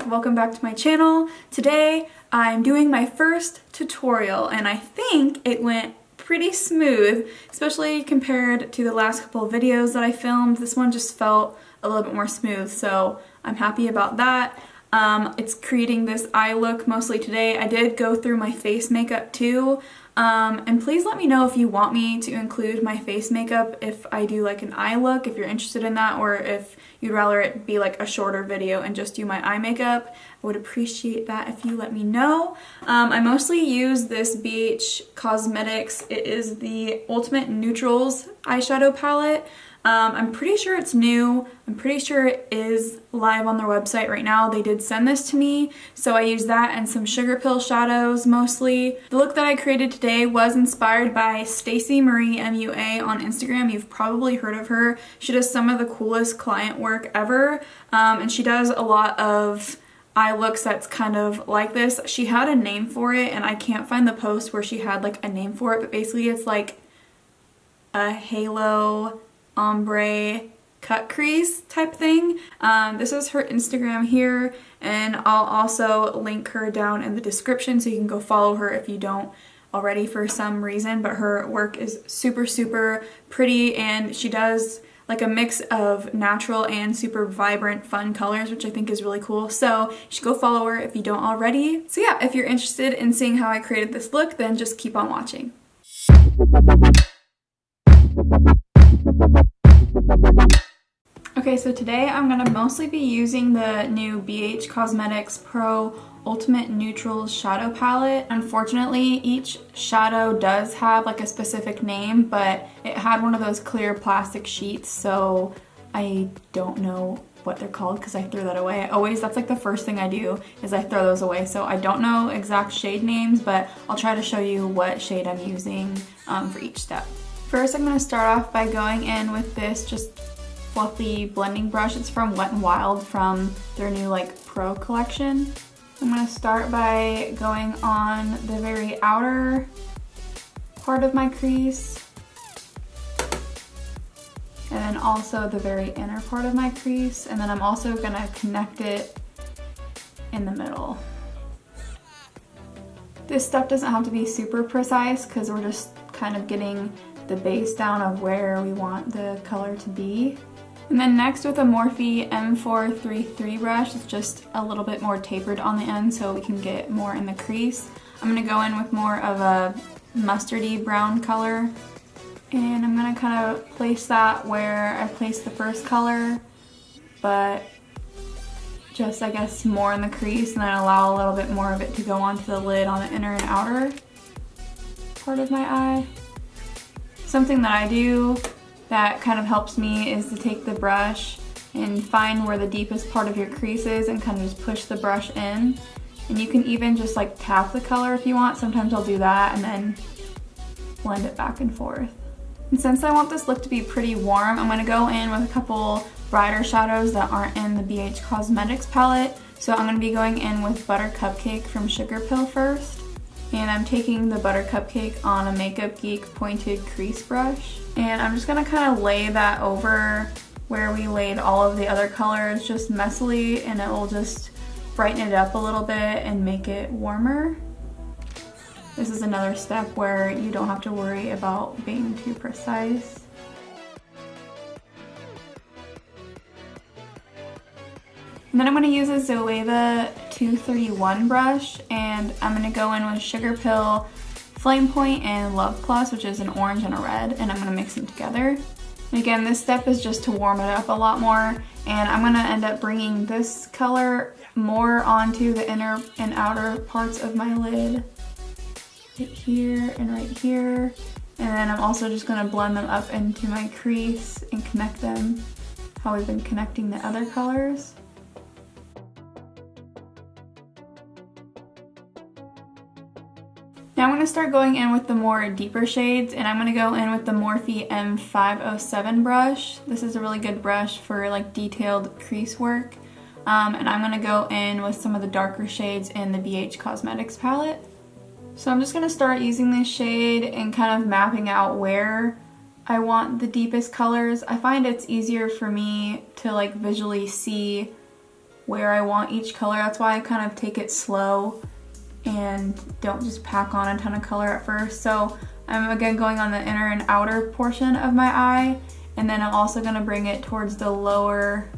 welcome back to my channel. Today I'm doing my first tutorial and I think it went pretty smooth, especially compared to the last couple of videos that I filmed. This one just felt a little bit more smooth, so I'm happy about that. It's creating this eye look mostly today. I did go through my face makeup too. And please let me know if you want me to include my face makeup if I do like an eye look, if you're interested in that, or if you'd rather it be like a shorter video and just do my eye makeup. I would appreciate that if you let me know. I mostly use this BH Cosmetics. It is the Ultimate Neutrals eyeshadow palette. I'm pretty sure it's new. I'm pretty sure it is live on their website right now. They did send this to me, so I used that and some Sugarpill shadows mostly. The look that I created today was inspired by Stacey Marie MUA on Instagram. You've probably heard of her. She does some of the coolest client work ever, and she does a lot of eye looks that's kind of like this. She had a name for it, and I can't find the post where she had like a name for it, but basically it's like a halo ombre cut crease type thing. This is her Instagram here, and I'll also link her down in the description so you can go follow her if you don't already for some reason. But her work is super pretty, and she does like a mix of natural and super vibrant fun colors, which I think is really cool. So you should go follow her if you don't already. So yeah, if you're interested in seeing how I created this look, then just keep on watching. Okay, so today I'm going to mostly be using the new BH Cosmetics Pro Ultimate Neutrals Shadow Palette. Unfortunately, each shadow does have like a specific name, but it had one of those clear plastic sheets, so I don't know what they're called because I threw that away. That's like the first thing I do is I throw those away, so I don't know exact shade names, but I'll try to show you what shade I'm using for each step. First, I'm going to start off by going in with this just fluffy blending brush. It's from Wet n Wild from their new like Pro collection. I'm going to start by going on the very outer part of my crease, and then also the very inner part of my crease, and then I'm also going to connect it in the middle. This step doesn't have to be super precise because we're just kind of getting the base down of where we want the color to be. And then next, with a Morphe M433 brush, it's just a little bit more tapered on the end so we can get more in the crease. I'm going to go in with more of a mustardy brown color, and I'm going to kind of place that where I placed the first color, but just I guess more in the crease, and then allow a little bit more of it to go onto the lid on the inner and outer part of my eye. Something that I do that kind of helps me is to take the brush and find where the deepest part of your crease is and kind of just push the brush in. And you can even just like tap the color if you want. Sometimes I'll do that and then blend it back and forth. And since I want this look to be pretty warm, I'm going to go in with a couple brighter shadows that aren't in the BH Cosmetics palette. So I'm going to be going in with Buttercupcake from Sugarpill first. And I'm taking the Buttercupcake on a Makeup Geek pointed crease brush. And I'm just going to kind of lay that over where we laid all of the other colors just messily, and it will just brighten it up a little bit and make it warmer. This is another step where you don't have to worry about being too precise. And then I'm going to use a Zoeva 231 brush, and I'm going to go in with Sugarpill, Flamepoint, and Love Plus, which is an orange and a red, and I'm going to mix them together. And again, this step is just to warm it up a lot more, and I'm going to end up bringing this color more onto the inner and outer parts of my lid, right here and right here. And then I'm also just going to blend them up into my crease and connect them how we've been connecting the other colors. Now I'm going to start going in with the more deeper shades, and I'm going to go in with the Morphe M507 brush. This is a really good brush for like detailed crease work. And I'm going to go in with some of the darker shades in the BH Cosmetics palette. So I'm just going to start using this shade and kind of mapping out where I want the deepest colors. I find it's easier for me to like visually see where I want each color. That's why I kind of take it slow and don't just pack on a ton of color at first. So I'm again going on the inner and outer portion of my eye, and then I'm also going to bring it towards the lower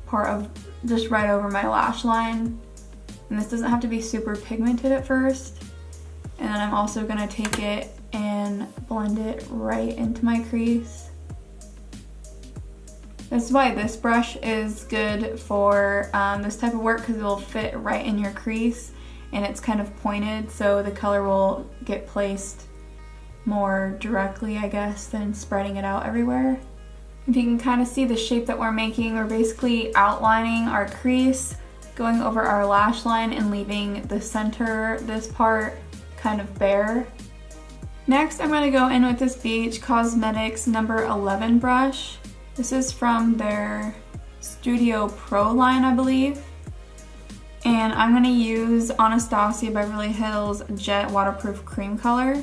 part of just right over my lash line. And this doesn't have to be super pigmented at first. And then I'm also going to take it and blend it right into my crease. That's why this brush is good for this type of work, because it will fit right in your crease and it's kind of pointed, so the color will get placed more directly, I guess, than spreading it out everywhere. If you can kind of see the shape that we're making, we're basically outlining our crease, going over our lash line and leaving the center, this part, kind of bare. Next, I'm going to go in with this Beach Cosmetics number 11 brush. This is from their Studio Pro line, I believe. And I'm going to use Anastasia Beverly Hills Jet Waterproof Cream Color.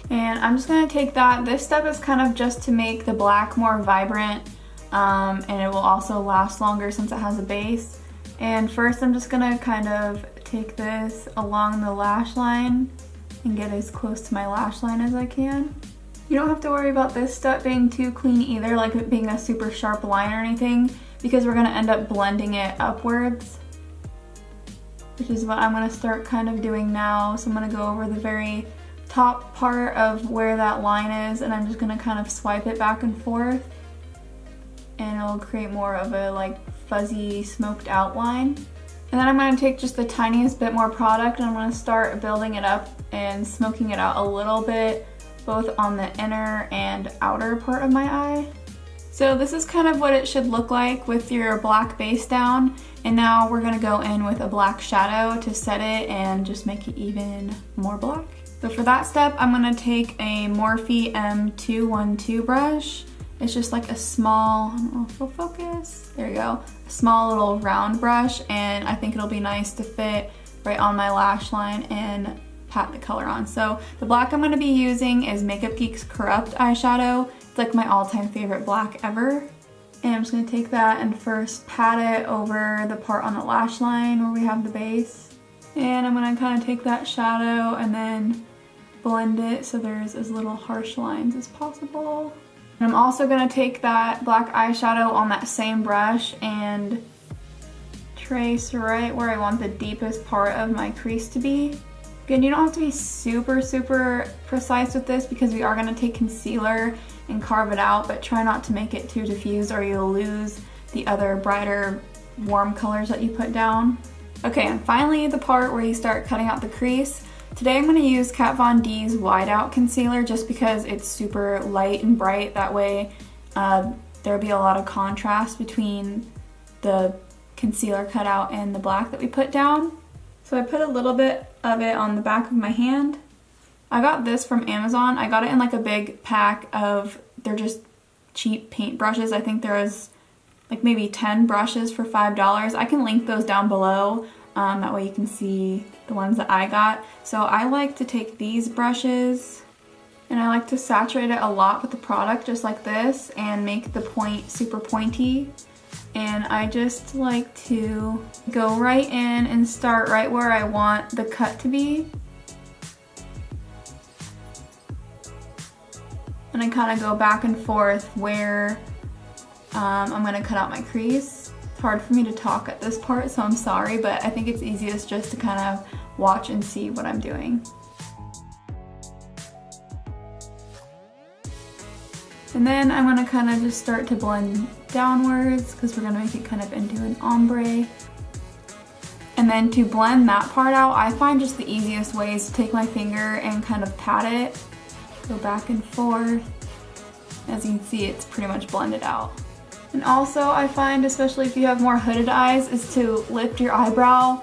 And I'm just going to take that. This step is kind of just to make the black more vibrant, and it will also last longer since it has a base. And first I'm just going to kind of take this along the lash line and get as close to my lash line as I can. You don't have to worry about this step being too clean either, like it being a super sharp line or anything, because we're going to end up blending it upwards, which is what I'm going to start kind of doing now. So I'm going to go over the very top part of where that line is, and I'm just going to kind of swipe it back and forth, and it'll create more of a like fuzzy smoked outline. And then I'm going to take just the tiniest bit more product and I'm going to start building it up and smoking it out a little bit, both on the inner and outer part of my eye. So this is kind of what it should look like with your black base down. And now we're going to go in with a black shadow to set it and just make it even more black. So for that step, I'm going to take a Morphe M212 brush. It's just like a small, I don't know if it'll focus, there you go, a small little round brush, and I think it'll be nice to fit right on my lash line and pat the color on. So the black I'm going to be using is Makeup Geek's Corrupt eyeshadow. It's like my all-time favorite black ever. And I'm just going to take that and first pat it over the part on the lash line where we have the base. And I'm going to kind of take that shadow and then blend it so there's as little harsh lines as possible. And I'm also going to take that black eyeshadow on that same brush and trace right where I want the deepest part of my crease to be. Again, you don't have to be super precise with this because we are going to take concealer and carve it out, but try not to make it too diffused or you'll lose the other brighter warm colors that you put down. Okay, and finally the part where you start cutting out the crease. Today I'm going to use Kat Von D's Wide Out Concealer just because it's super light and bright. That way there'll be a lot of contrast between the concealer cutout and the black that we put down. So I put a little bit of it on the back of my hand. I got this from Amazon. I got it in like a big pack of, they're just cheap paint brushes. I think there was like maybe 10 brushes for $5. I can link those down below. That way you can see the ones that I got. So I like to take these brushes and I like to saturate it a lot with the product just like this and make the point super pointy. And I just like to go right in and start right where I want the cut to be. And I kind of go back and forth where I'm going to cut out my crease. It's hard for me to talk at this part, so I'm sorry, but I think it's easiest just to kind of watch and see what I'm doing. And then I'm going to kind of just start to blend downwards because we're going to make it kind of into an ombre. And then to blend that part out, I find just the easiest way is to take my finger and kind of pat it, go back and forth. As you can see, it's pretty much blended out. And also I find, especially if you have more hooded eyes, is to lift your eyebrow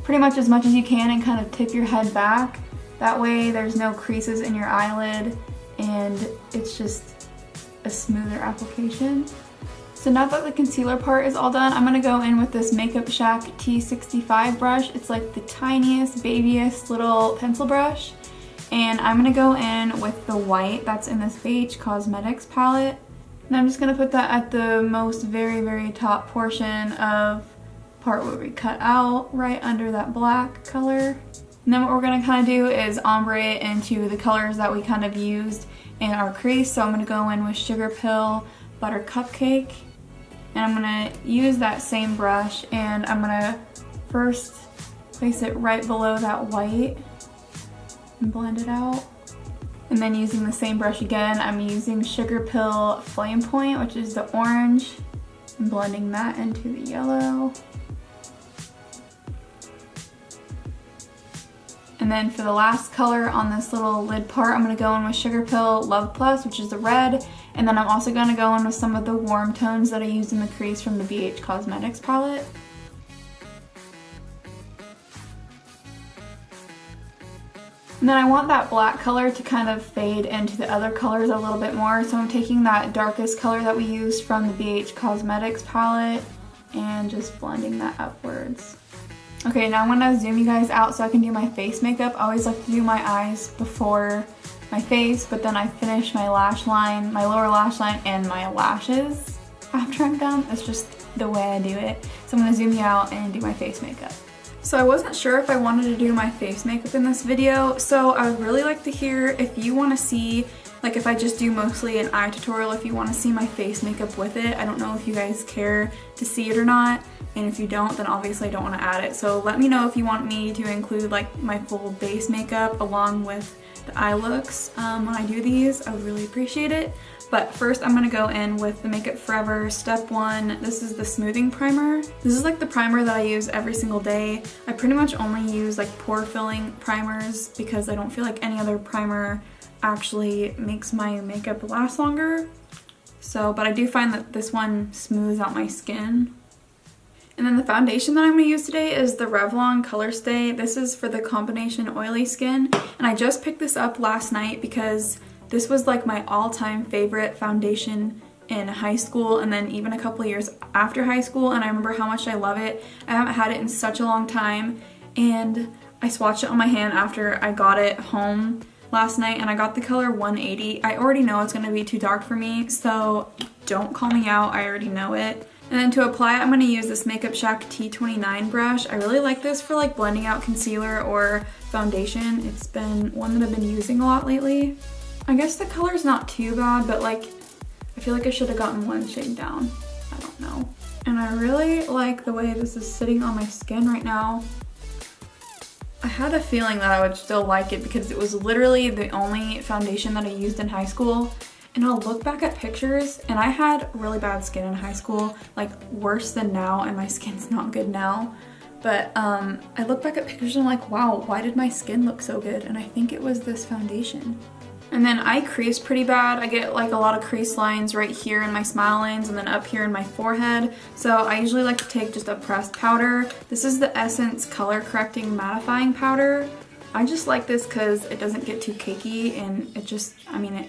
pretty much as you can and kind of tip your head back. That way there's no creases in your eyelid and it's just a smoother application. So now that the concealer part is all done, I'm going to go in with this Makeup Shack T65 brush. It's like the tiniest, babyest little pencil brush. And I'm going to go in with the white that's in this Beach Cosmetics palette. And I'm just going to put that at the most very top portion of part where we cut out right under that black color. And then what we're gonna kind of do is ombre it into the colors that we kind of used in our crease. So I'm gonna go in with Sugarpill, Buttercupcake, and I'm gonna use that same brush, and I'm gonna first place it right below that white and blend it out. And then using the same brush again, I'm using Sugarpill Flamepoint, which is the orange, and blending that into the yellow. And then for the last color on this little lid part, I'm going to go in with Sugarpill Love Plus, which is the red. And then I'm also going to go in with some of the warm tones that I used in the crease from the BH Cosmetics palette. And then I want that black color to kind of fade into the other colors a little bit more. So I'm taking that darkest color that we used from the BH Cosmetics palette and just blending that upwards. Okay, now I'm gonna zoom you guys out so I can do my face makeup. I always like to do my eyes before my face, but then I finish my lash line, my lower lash line, and my lashes after I'm done. That's just the way I do it. So I'm gonna zoom you out and do my face makeup. So I wasn't sure if I wanted to do my face makeup in this video, so I would really like to hear if you want to see, like if I just do mostly an eye tutorial, if you want to see my face makeup with it. I don't know if you guys care to see it or not, and if you don't, then obviously I don't want to add it. So let me know if you want me to include like my full base makeup along with the eye looks when I do these. I would really appreciate it. But first I'm going to go in with the Makeup Forever Step 1. This is the smoothing primer. This is like the primer that I use every single day. I pretty much only use like pore filling primers because I don't feel like any other primer actually makes my makeup last longer. So, but I do find that this one smooths out my skin. And then the foundation that I'm going to use today is the Revlon Colorstay. This is for the combination oily skin. And I just picked this up last night because this was like my all-time favorite foundation in high school and then even a couple of years after high school, and I remember how much I love it. I haven't had it in such a long time, and I swatched it on my hand after I got it home last night, and I got the color 180. I already know it's going to be too dark for me, so don't call me out, I already know it. And then to apply it, I'm going to use this Makeup Shack T29 brush. I really like this for like blending out concealer or foundation. It's been one that I've been using a lot lately. I guess the color's not too bad, but like I feel like I should have gotten one shade down. I don't know. And I really like the way this is sitting on my skin right now. I had a feeling that I would still like it because it was literally the only foundation that I used in high school. And I'll look back at pictures, and I had really bad skin in high school, like worse than now, and my skin's not good now. But I look back at pictures and I'm like, wow, why did my skin look so good? And I think it was this foundation. And then I crease pretty bad. I get like a lot of crease lines right here in my smile lines and then up here in my forehead. So I usually like to take just a pressed powder. This is the Essence Color Correcting Mattifying Powder. I just like this because it doesn't get too cakey, and it just, I mean, it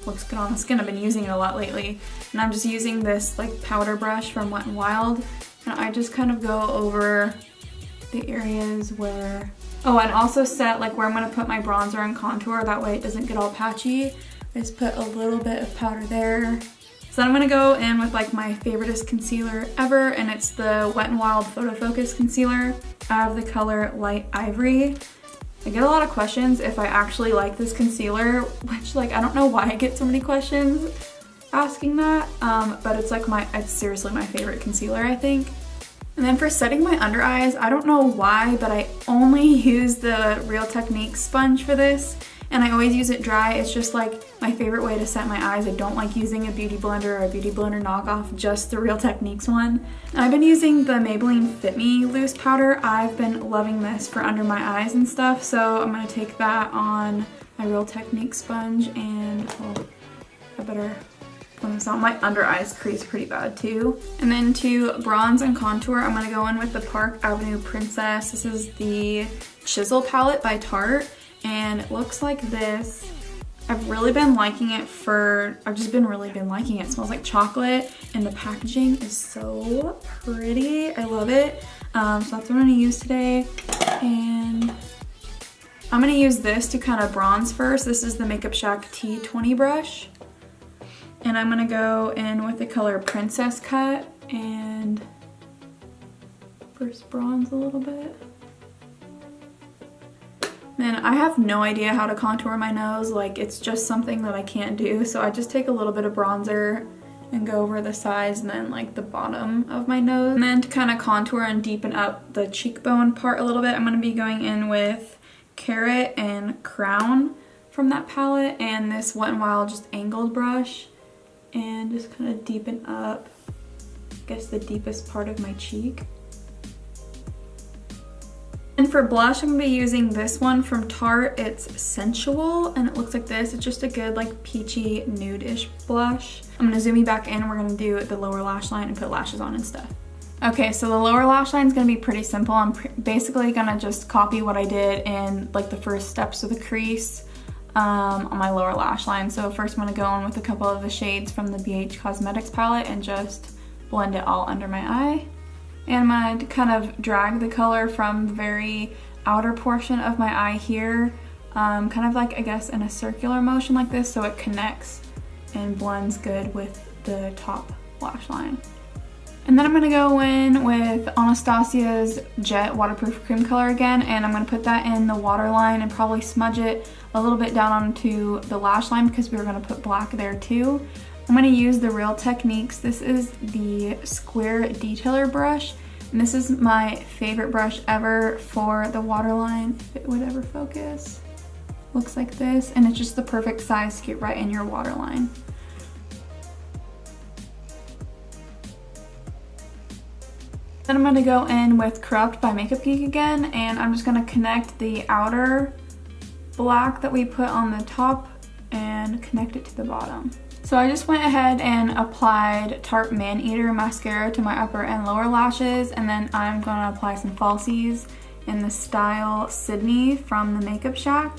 looks good on the skin. I've been using it a lot lately. And I'm just using this like powder brush from Wet n Wild. And I just kind of go over the areas where, oh, and also set like where I'm going to put my bronzer and contour, that way it doesn't get all patchy. I just put a little bit of powder there. So then I'm going to go in with like my favoriteest concealer ever, and it's the Wet n Wild Photo Focus Concealer. I have the color Light Ivory. I get a lot of questions if I actually like this concealer, which like I don't know why I get so many questions asking that, but it's like it's seriously my favorite concealer, I think. And then for setting my under eyes, I don't know why, but I only use the Real Techniques sponge for this, and I always use it dry. It's just like my favorite way to set my eyes. I don't like using a beauty blender or a beauty blender knockoff, just the Real Techniques one. And I've been using the Maybelline Fit Me loose powder. I've been loving this for under my eyes and stuff, so I'm going to take that on my Real Techniques sponge, and well, I better blend this out. My under eyes crease pretty bad too. And then to bronze and contour, I'm going to go in with the Park Avenue Princess. This is the Chisel palette by Tarte, and it looks like this. I've really been liking it I've just been really liking it. It smells like chocolate, and the packaging is so pretty. I love it. So that's what I'm going to use today. And I'm going to use this to kind of bronze first. This is the Makeup Shack T20 brush. And I'm going to go in with the color Princess Cut and first bronze a little bit. Man, I have no idea how to contour my nose. Like, it's just something that I can't do. So I just take a little bit of bronzer and go over the sides and then like the bottom of my nose. And then to kind of contour and deepen up the cheekbone part a little bit, I'm going to be going in with Carrot and Crown from that palette and this Wet n Wild just angled brush, and just kind of deepen up, I guess, the deepest part of my cheek. And for blush, I'm going to be using this one from Tarte. It's Sensual, and it looks like this. It's just a good, like, peachy, nude-ish blush. I'm going to zoom you back in. We're going to do the lower lash line and put lashes on and stuff. Okay, so the lower lash line is going to be pretty simple. I'm basically going to just copy what I did in, like, the first steps of the crease on my lower lash line. So first I'm going to go in with a couple of the shades from the BH Cosmetics palette and just blend it all under my eye. And I'm going to kind of drag the color from the very outer portion of my eye here, kind of like, I guess, in a circular motion like this, so it connects and blends good with the top lash line. And then I'm going to go in with Anastasia's Jet Waterproof Cream Color again, and I'm going to put that in the waterline and probably smudge it a little bit down onto the lash line because we were going to put black there too. I'm going to use the Real Techniques. This is the Square Detailer brush, and this is my favorite brush ever for the waterline, if it would ever focus. Looks like this, and it's just the perfect size to get right in your waterline. Then I'm going to go in with Corrupt by Makeup Geek again, and I'm just going to connect the outer black that we put on the top and connect it to the bottom. So I just went ahead and applied Tarte Maneater mascara to my upper and lower lashes, and then I'm going to apply some falsies in the style Sydney from the Makeup Shack.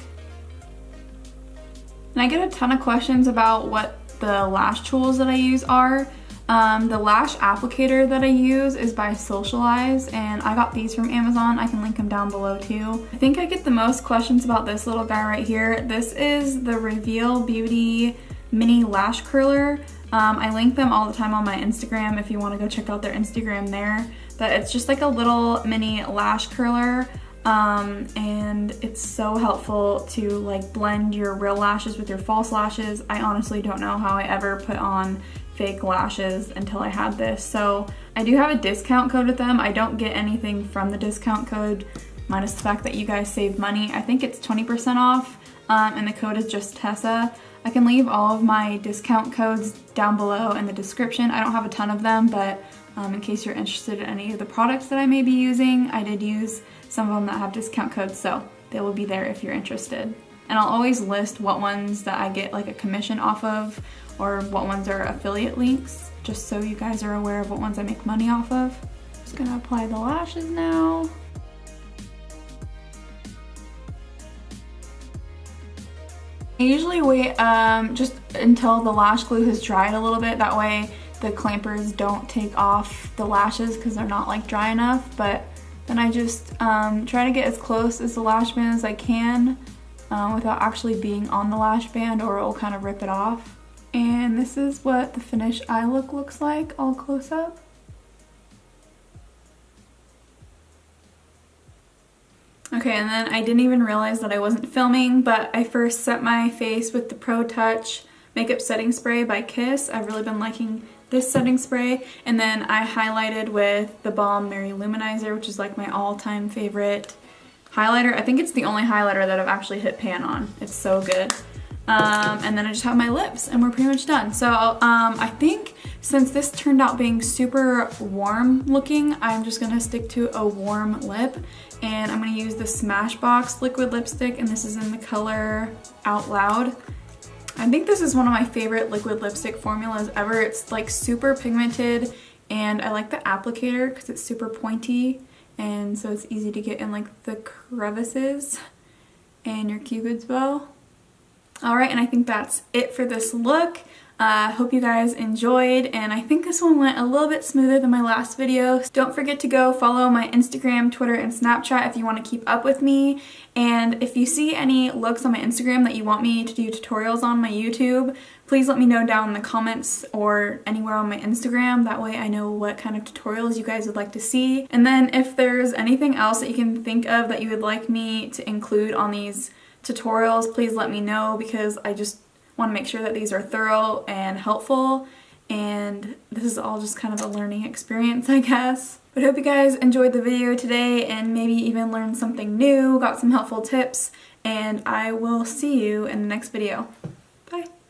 And I get a ton of questions about what the lash tools that I use are. The lash applicator that I use is by SocialEyes, and I got these from Amazon. I can link them down below too. I think I get the most questions about this little guy right here. This is the Reveal Beauty mini lash curler. I link them all the time on my Instagram if you want to go check out their Instagram there. But it's just like a little mini lash curler, and it's so helpful to like blend your real lashes with your false lashes. I honestly don't know how I ever put on fake lashes until I had this. So I do have a discount code with them. I don't get anything from the discount code, minus the fact that you guys save money. I think it's 20% off, and the code is just TESSA. I can leave all of my discount codes down below in the description. I don't have a ton of them, but in case you're interested in any of the products that I may be using, I did use some of them that have discount codes, so they will be there if you're interested. And I'll always list what ones that I get like a commission off of, or what ones are affiliate links, just so you guys are aware of what ones I make money off of. Just gonna apply the lashes now. I usually wait just until the lash glue has dried a little bit, that way the clampers don't take off the lashes because they're not like dry enough. But then I just try to get as close as the lash band as I can without actually being on the lash band, or it will kind of rip it off. And this is what the finished eye look looks like all close up. Okay, and then I didn't even realize that I wasn't filming, but I first set my face with the Pro Touch Makeup Setting Spray by Kiss. I've really been liking this setting spray. And then I highlighted with the Balm Mary Luminizer, which is like my all-time favorite highlighter. I think it's the only highlighter that I've actually hit pan on. It's so good. And then I just have my lips and we're pretty much done. So I think since this turned out being super warm looking, I'm just gonna stick to a warm lip, and I'm gonna use the Smashbox liquid lipstick, and this is in the color Out Loud. I think this is one of my favorite liquid lipstick formulas ever. It's like super pigmented, and I like the applicator because it's super pointy, and so it's easy to get in like the crevices and your cupid's bow. Alright, and I think that's it for this look. Hope you guys enjoyed, and I think this one went a little bit smoother than my last video. Don't forget to go follow my Instagram, Twitter, and Snapchat if you want to keep up with me. And if you see any looks on my Instagram that you want me to do tutorials on my YouTube, please let me know down in the comments or anywhere on my Instagram. That way I know what kind of tutorials you guys would like to see. And then if there's anything else that you can think of that you would like me to include on these tutorials, please let me know, because I just want to make sure that these are thorough and helpful, and this is all just kind of a learning experience, I guess. But I hope you guys enjoyed the video today and maybe even learned something new, got some helpful tips, and I will see you in the next video. Bye!